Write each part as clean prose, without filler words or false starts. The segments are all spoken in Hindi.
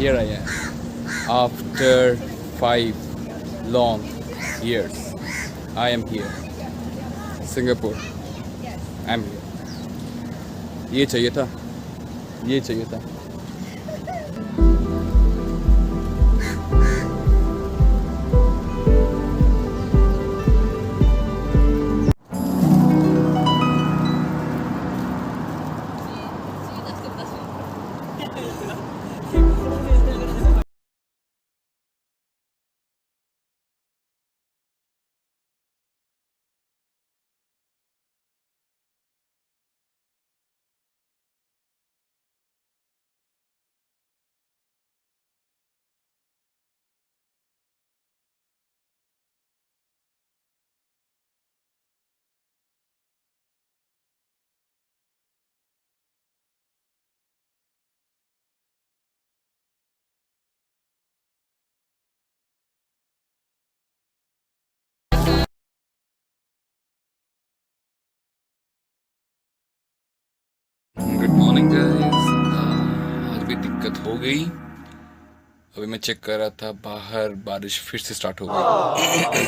Here I am. After 5 long years, I am here. Singapore. I'm here. ये चाहिए था. ये चाहिए था. Good morning guys. आज भी दिक्कत हो गई. अभी मैं चेक कर रहा था, बाहर बारिश फिर से स्टार्ट हो गई.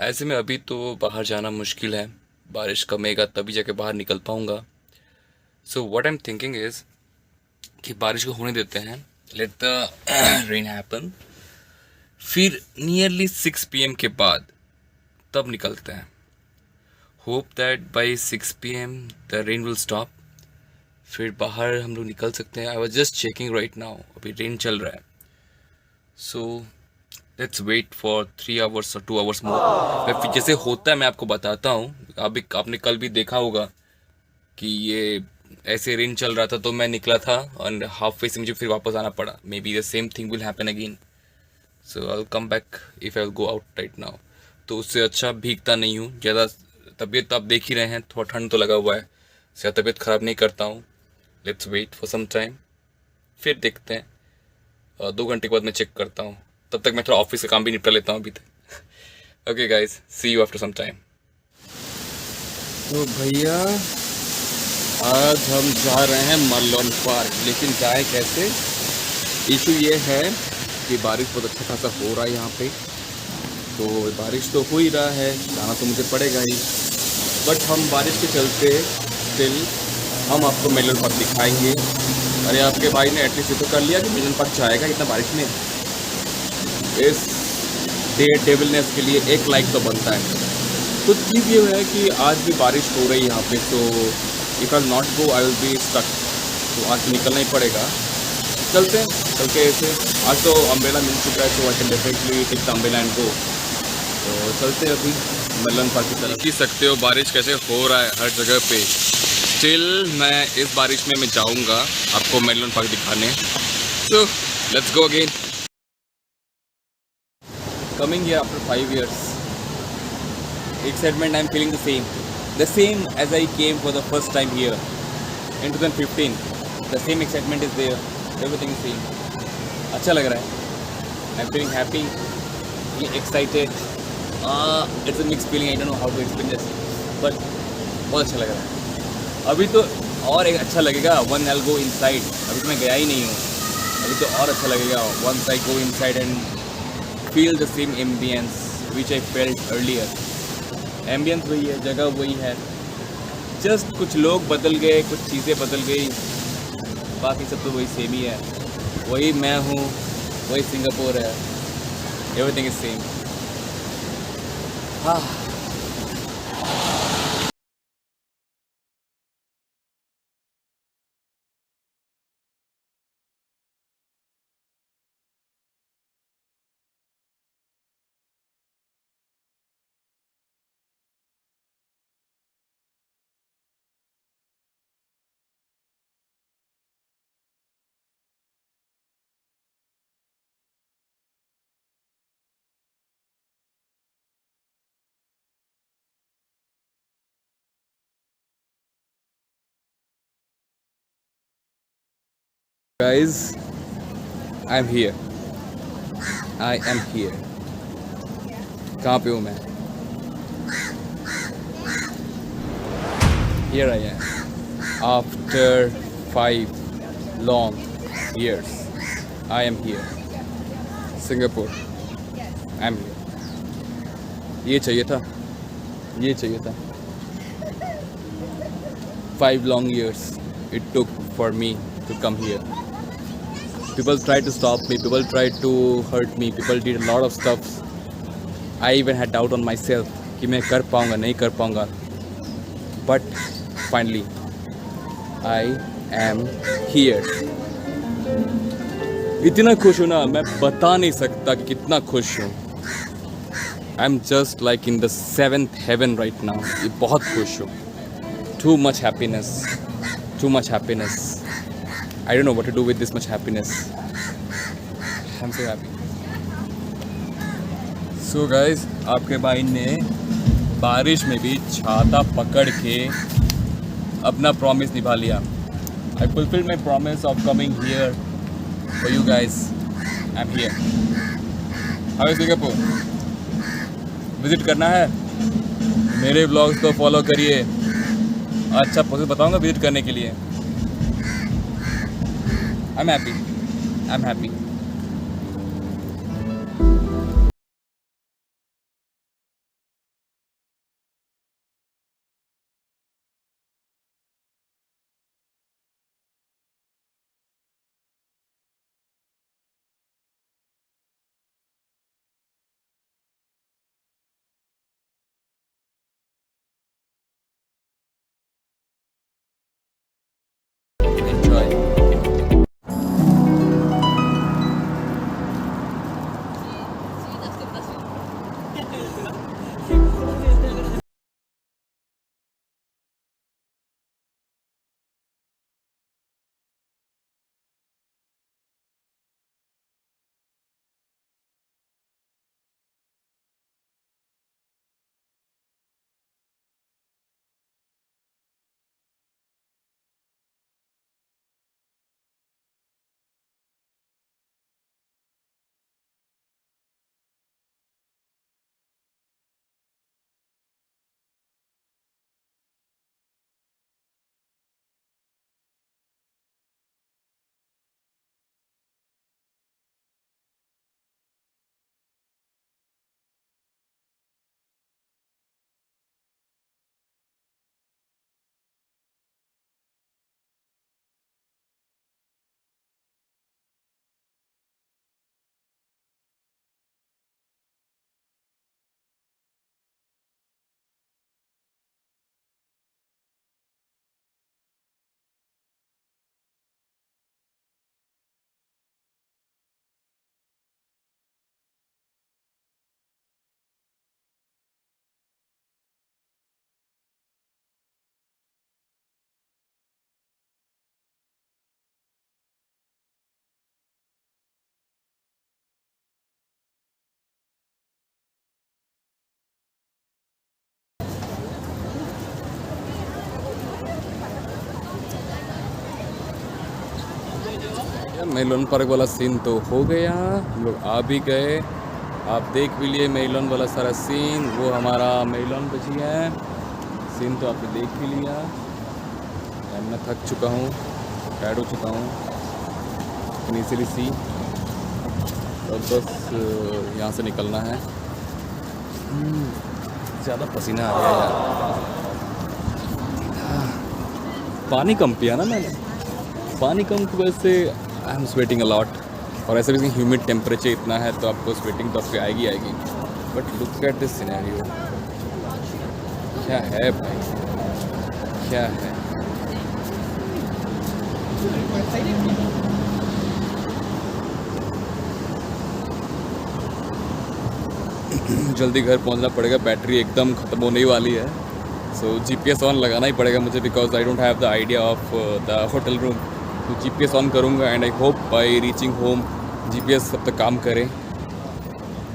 ऐसे में अभी तो बाहर जाना मुश्किल है. बारिश कमेगा तभी जाके बाहर निकल पाऊंगा. So what I am thinking is कि बारिश को होने देते हैं. Let the rain happen. फिर नियरली 6 PM के बाद तब निकलते हैं. Hope that by 6 PM the rain will stop. फिर बाहर हम लोग निकल सकते हैं. I was just checking right now. अभी रेन चल रहा है. So let's wait for 3 hours और 2 आवर्स मोर. फिर जैसे होता है मैं आपको बताता हूँ. अभी आपने कल भी देखा होगा कि ये ऐसे रेन चल रहा था तो मैं निकला था और हाफ वे से मुझे फिर वापस आना पड़ा. May be the same thing will happen again. So I will come back if I will go out right now. तो उससे अच्छा भीगता नहीं हूँ ज़्यादा. तबीयत आप देख ही रहे हैं, थोड़ा ठंड तो लगा हुआ है. ज़्यादा तबीयत ख़राब नहीं करता हूँ. Let's wait for some time. फिर देखते हैं. 2 घंटे के बाद मैं चेक करता हूँ. तब तक मैं थोड़ा ऑफिस का काम भी निपटा लेता हूँ अभी तक. Okay guys, see you after some time. तो भैया आज हम जा रहे हैं मरलोन पार्क. लेकिन जाए कैसे? इशू ये है कि बारिश बहुत अच्छा खासा हो रहा है यहाँ पे. तो बारिश तो हो ही रहा है, जाना तो मुझे पड़ेगा ही. बट हम बारिश के चलते स्टिल हम आपको मेलन पार्क दिखाएंगे. अरे आपके भाई ने एटलीस्ट ये तो कर लिया कि मेलन पार्क जाएगा इतना बारिश में. इस डेविलनेस के लिए एक लाइक तो बनता है. तो चीज़ ये है कि आज भी बारिश हो रही है यहाँ पे. तो if I not go I will be stuck. तो आज निकलना ही पड़ेगा. चलते हैं. चल के ऐसे आज तो अम्ब्रेला मिल चुका है. तो I can definitely take the umbrella and go. तो चलते हैं अभी मेलन पार्क की तरफ. देख सकते हो बारिश कैसे हो रहा है हर जगह पे. स्टिल मैं इस बारिश में मैं जाऊंगा आपको मेलन पार्क दिखाने. So let's go again. Coming here after 5 years. Excitement I'm feeling the same as I came for the first time here in 2015. The same excitement is there. Everything is same. अच्छा लग रहा है. I'm feeling happy, excited. It's a mixed feeling. I don't know how to explain this, but बहुत अच्छा लग रहा है. अभी तो और एक अच्छा लगेगा. One I'll go inside. अभी तो मैं गया ही नहीं हूँ. अभी तो और अच्छा लगेगा once I go inside and feel the same ambience which I felt earlier. Ambience वही है, जगह वही है. जस्ट कुछ लोग बदल गए, कुछ चीज़ें बदल गई. बाकी सब तो वही सेम ही है. वही मैं हूँ, वही सिंगापुर है. Everything is same. हाँ. Guys, I'm here. I am here. कहाँ पे हूँ मैं? Here I am. After 5 long years, I am here Singapore, I am here. ये चाहिए था, ये चाहिए था। 5 long years it took for me to come here. People tried to stop me, people tried to hurt me, people did a lot of stuff. I even had doubt on myself कि मैं कर पाऊँगा नहीं कर पाऊँगा, but finally I am here. इतना खुश हूँ ना, मैं बता नहीं सकता कि कितना खुश हूँ। I am just like in the 7th heaven right now. ये बहुत खुश हूँ। Too much happiness, too much happiness. I don't know what to do with this much happiness. I'm so happy. So guys, आपके भाई ने बारिश में भी छाता पकड़ के अपना प्रॉमिस निभा लिया। I fulfilled my promise of coming here for you guys. I'm here. How is Singapore? Visit करना है? मेरे व्लॉग्स को फॉलो करिए। अच्छा प्रोसेस बताऊंगा विजिट करने के लिए। I am happy, I am happy. Malone park वाला सीन तो हो गया, हम लोग आ भी गए। आप देख भी लिए मेलोन वाला सारा सीन। वो हमारा मेलोन बची है सीन तो आपने देख भी लिया। मैं थक चुका हूँ, टायर्ड हो चुका हूँ, लेकिन इसीलिए सी और बस यहाँ से निकलना है। ज़्यादा पसीना आ गया यार। पानी कम पिया ना मैंने, पानी कम की वजह से आई एम स्वेटिंग अलॉट। और ऐसे भी ह्यूमिड टेम्परेचर इतना है तो आपको स्वेटिंग तो आपकी आएगी आएगी। But look at this scenario, क्या है भाई, क्या है। जल्दी घर पहुंचना पड़ेगा, बैटरी एकदम ख़त्म होने वाली है। सो जीपीएस ऑन लगाना ही पड़ेगा मुझे, because I don't have the idea of the hotel room. तो जीपीएस ऑन करूँगा and I hope by reaching home GPS सब तक काम करे।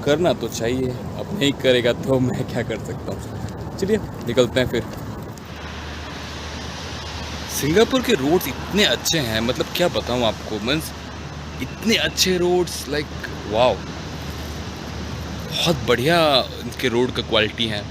करना तो चाहिए, अब नहीं करेगा तो मैं क्या कर सकता हूँ। चलिए निकलते हैं फिर। सिंगापुर के रोड्स इतने अच्छे हैं, मतलब क्या बताऊँ आपको, मीन्स इतने अच्छे रोड्स, लाइक वाओ, बहुत बढ़िया इनके रोड का क्वालिटी है।